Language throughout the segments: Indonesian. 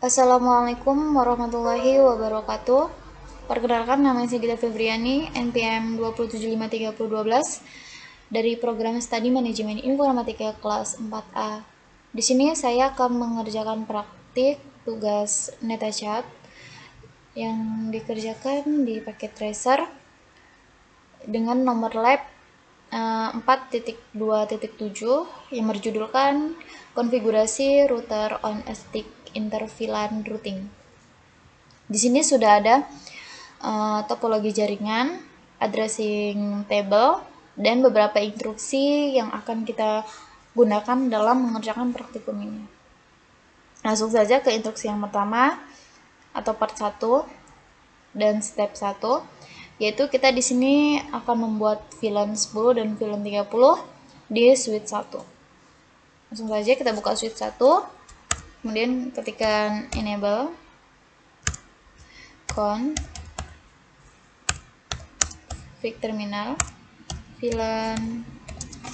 Assalamualaikum warahmatullahi wabarakatuh. Perkenalkan, nama saya Gita Febriani, NPM 2775312 dari program Studi Manajemen Informatika kelas 4A. Di sini saya akan mengerjakan praktik tugas NetaChat yang dikerjakan di paket tracer dengan nomor lab 4.2.7 yang berjudulkan konfigurasi router on a stick interVLAN routing. Di sini sudah ada topologi jaringan, addressing table, dan beberapa instruksi yang akan kita gunakan dalam mengerjakan praktikum ini. Langsung saja ke instruksi yang pertama atau part 1 dan step 1, yaitu kita di sini akan membuat VLAN 10 dan VLAN 30 di switch 1. Langsung saja kita buka switch 1, kemudian ketikkan enable config terminal VLAN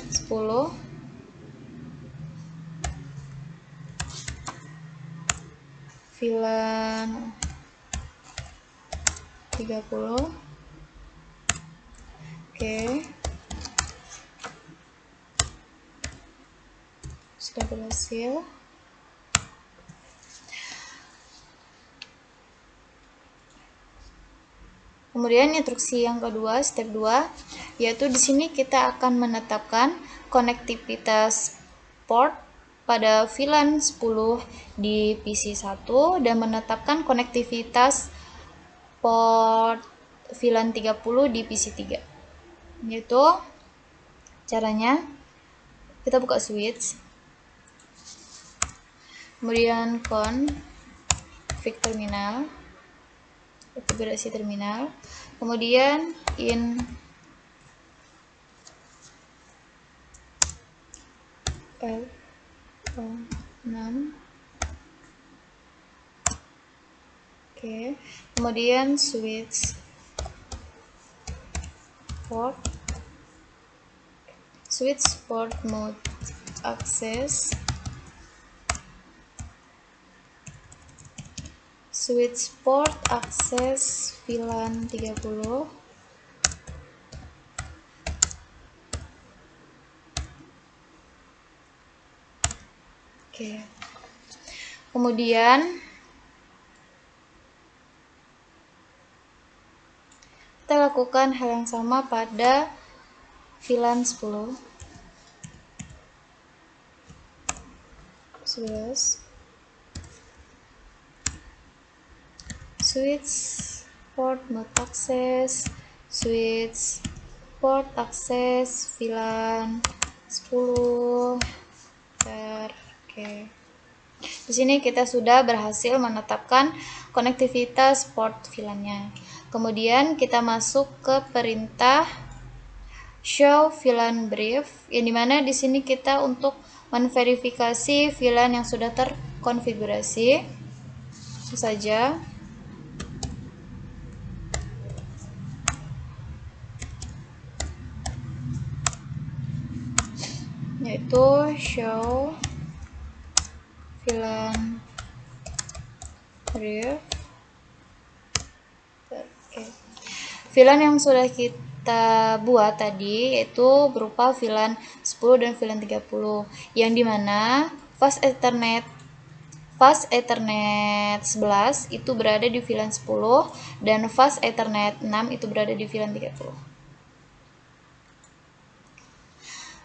10 VLAN 30. Oke, sudah berhasil. Kemudian instruksi yang kedua, step 2, yaitu di sini kita akan menetapkan konektivitas port pada VLAN 10 di PC1 dan menetapkan konektivitas port VLAN 30 di PC3. Yaitu caranya kita buka switch, kemudian config terminal, konfigurasi terminal, kemudian in L6. Oke, kemudian switch port mode access, switch port access VLAN 30. Oke. Kemudian kita lakukan hal yang sama pada VLAN 10. 11. Switch port mode access, switch port access VLAN 10. Oke. Di sini kita sudah berhasil menetapkan konektivitas port VLAN-nya. Kemudian kita masuk ke perintah show VLAN brief, yang dimana di sini kita untuk menverifikasi VLAN yang sudah terkonfigurasi. Itu saja. Yaitu show VLAN brief. Oke. VLAN yang sudah kita buat tadi yaitu berupa VLAN 10 dan VLAN 30, yang dimana fast Ethernet 11 itu berada di VLAN 10 dan fast Ethernet 6 itu berada di VLAN 30.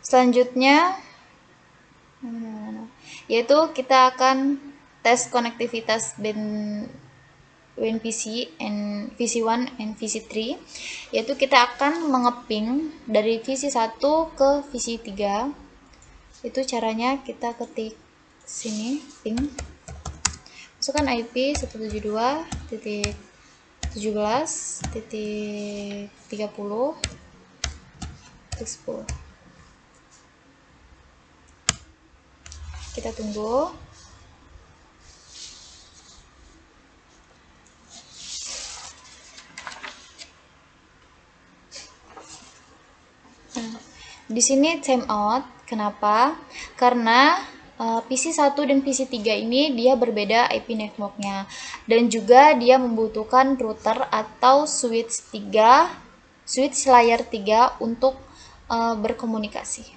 Selanjutnya yaitu kita akan tes konektivitas WinPC and VC1 and VC3, yaitu kita akan mengeping dari VC1 ke VC3. Itu caranya kita ketik sini ping, masukkan IP 172.17.30.10. Kita tunggu. Di sini timeout. Kenapa? Karena PC1 dan PC3 ini dia berbeda IP networknya, dan juga dia membutuhkan router atau switch layer 3 untuk berkomunikasi.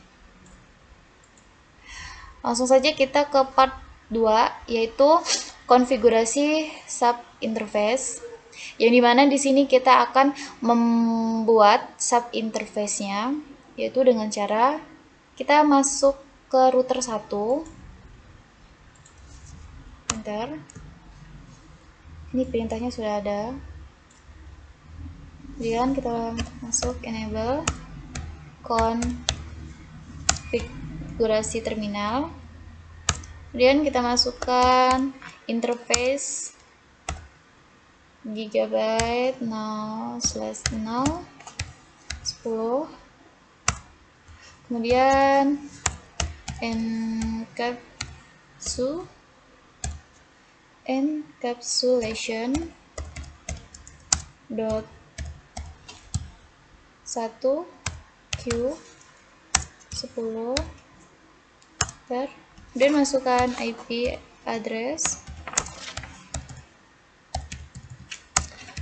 Langsung saja kita ke part 2, yaitu konfigurasi sub interface, yang dimana di sini kita akan membuat sub interface-nya, yaitu dengan cara kita masuk ke router 1. Bentar, ini perintahnya sudah ada. Kemudian kita masuk enable konfigurasi terminal. Kemudian kita masukkan interface gigabyte 0/0 10. Kemudian encapsulation dot 1 q 10 kemudian masukkan IP address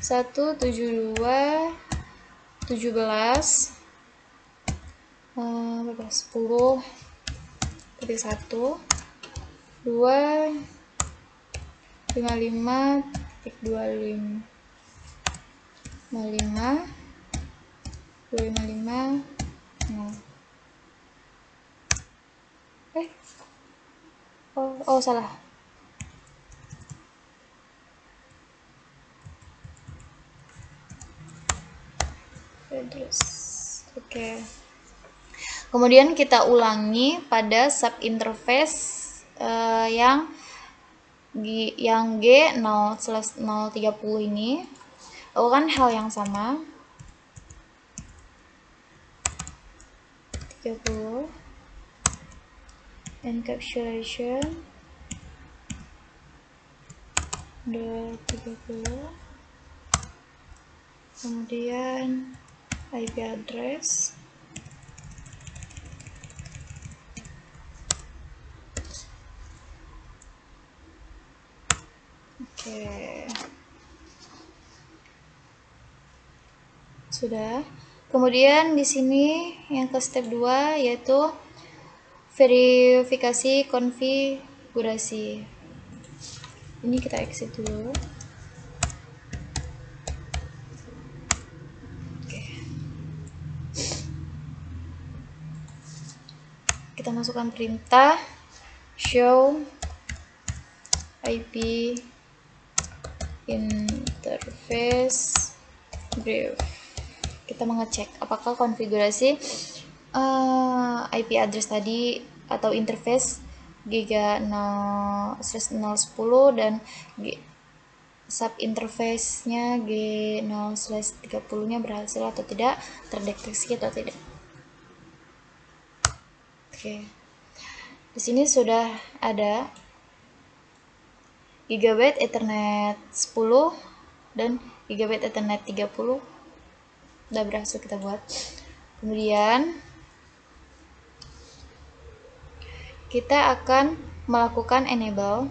1.10.255.255.255 salah. Address. Oke. Kemudian kita ulangi pada sub interface yang G0/030 ini, lakukan hal yang sama. 30 encapsulation udah 30, kemudian IP address sudah. Kemudian di sini yang ke step 2 yaitu verifikasi konfigurasi. Ini kita exit dulu. Kita masukkan perintah show IP interface brief. Kita mengecek apakah konfigurasi IP address tadi atau interface giga 0/010 dan sub interface-nya G0/30-nya berhasil atau tidak, terdeteksi atau tidak. Oke. Di sini sudah ada Gigabit Ethernet 10 dan Gigabit Ethernet 30 udah berhasil kita buat. Kemudian kita akan melakukan enable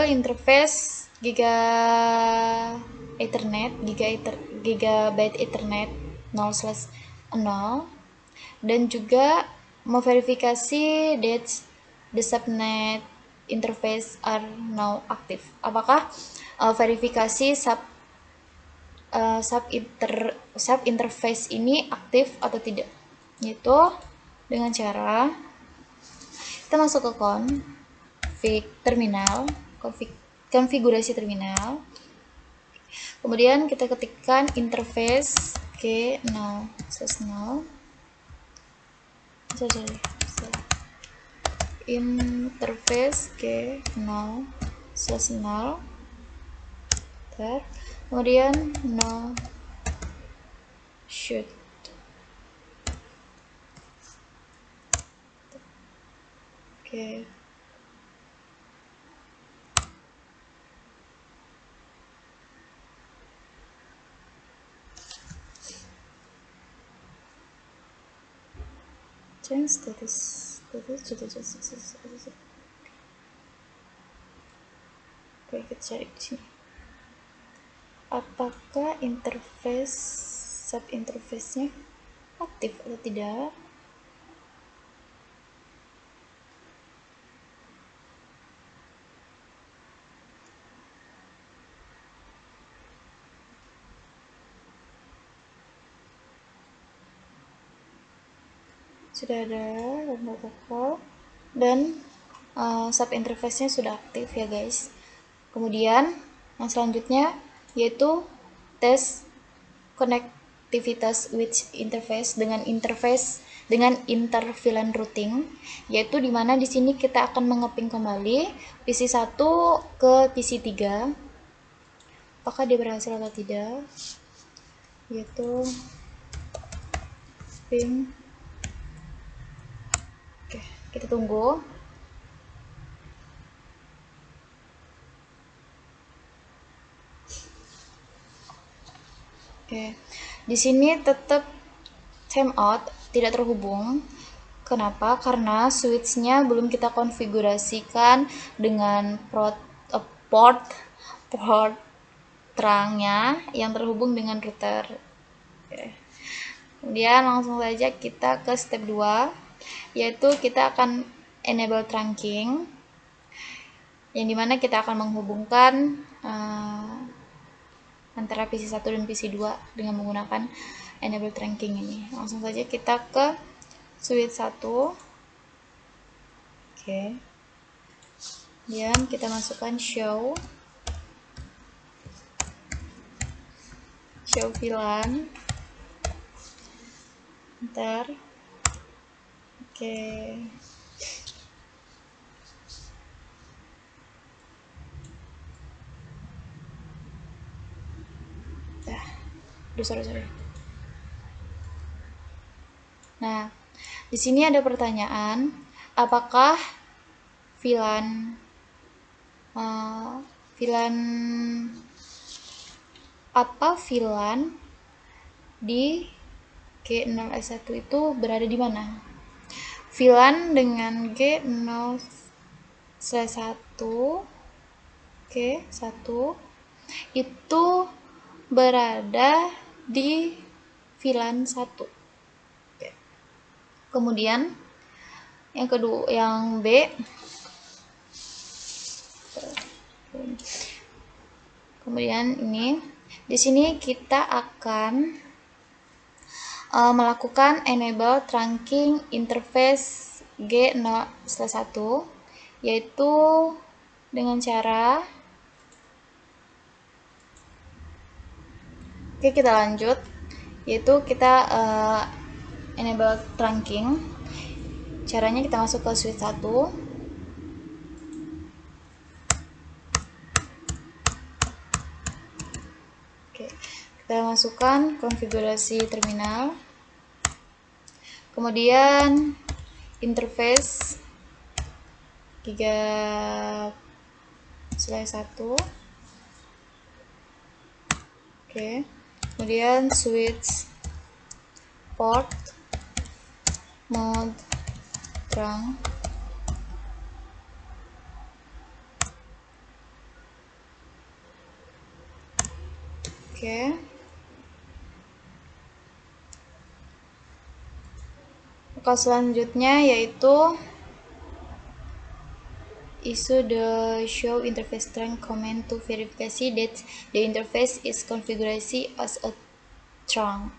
interface Gigabit Ethernet 0/0 dan juga memverifikasi that the subnet interface are now active. Apakah verifikasi sub interface ini aktif atau tidak? Yaitu dengan cara kita masuk ke konfigurasi terminal. Kemudian kita ketikkan interface G0/0 interface G0/0 kemudian no shoot. Oke. change status. Oke, kita cari di sini. Apakah interface sub interface-nya aktif atau tidak? Sudah ada protokol dan sub interface-nya sudah aktif ya guys. Kemudian yang selanjutnya yaitu tes konektivitas with interface dengan interVLAN routing, yaitu dimana di sini kita akan mengeping kembali PC1 ke PC3. Apakah dia berhasil atau tidak? Yaitu ping. Oke, kita tunggu. Oke, di sini tetap timeout, tidak terhubung. Kenapa? Karena switch-nya belum kita konfigurasikan dengan port terangnya yang terhubung dengan router. Oke. Kemudian langsung saja kita ke step 2, yaitu kita akan enable trunking, yang dimana kita akan menghubungkan antara PC1 dan PC2 dengan menggunakan enable trunking ini. Langsung saja kita ke switch 1. Oke. Kemudian kita masukkan show VLAN. Ntar. Oke. Sorry. Nah, di sini ada pertanyaan, apakah VLAN di G0S1 itu berada di mana? VLAN dengan G0/1 G1 itu berada di VLAN 1. Kemudian yang kedua, yang B, kemudian ini di sini kita akan melakukan enable trunking interface G0/1, yaitu dengan cara, oke, kita lanjut, yaitu kita enable trunking. Caranya kita masuk ke switch 1. Oke, kita masukkan konfigurasi terminal, kemudian interface Giga/1. Oke, kemudian switch port mode trunk. Oke. Maka selanjutnya yaitu issue the show interface trunk command to verifikasi that the interface is configured as a trunk.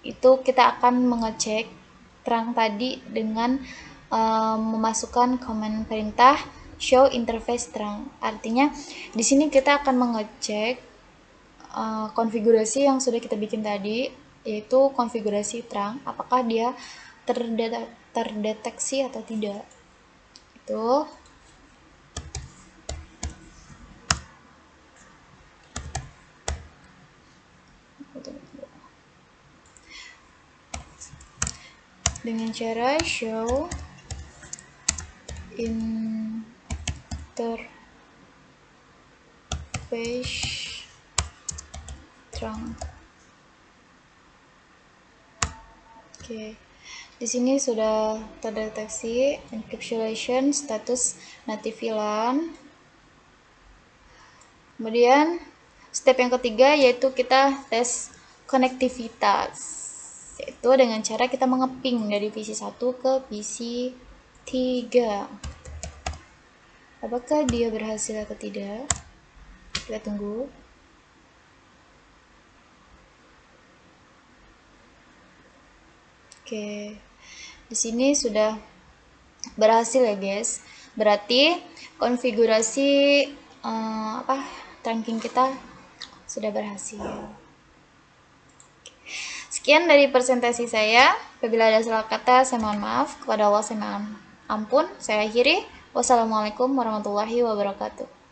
Itu kita akan mengecek trunk tadi dengan memasukkan command perintah show interface trunk. Artinya di sini kita akan mengecek konfigurasi yang sudah kita bikin tadi, yaitu konfigurasi trunk, apakah dia terdeteksi atau tidak. Itu dengan cara show interface trunk. Oke, Di sini sudah terdeteksi encapsulation status native VLAN. Kemudian step yang ketiga yaitu kita tes konektivitas, yaitu dengan cara kita mengeping dari PC 1 ke PC 3. Apakah dia berhasil atau tidak? Kita tunggu. Oke, di sini sudah berhasil ya guys. Berarti konfigurasi trunking kita sudah berhasil. Sekian dari presentasi saya. Apabila ada salah kata, saya mohon maaf. Kepada Allah saya mohon ampun. Saya akhiri. Wassalamualaikum warahmatullahi wabarakatuh.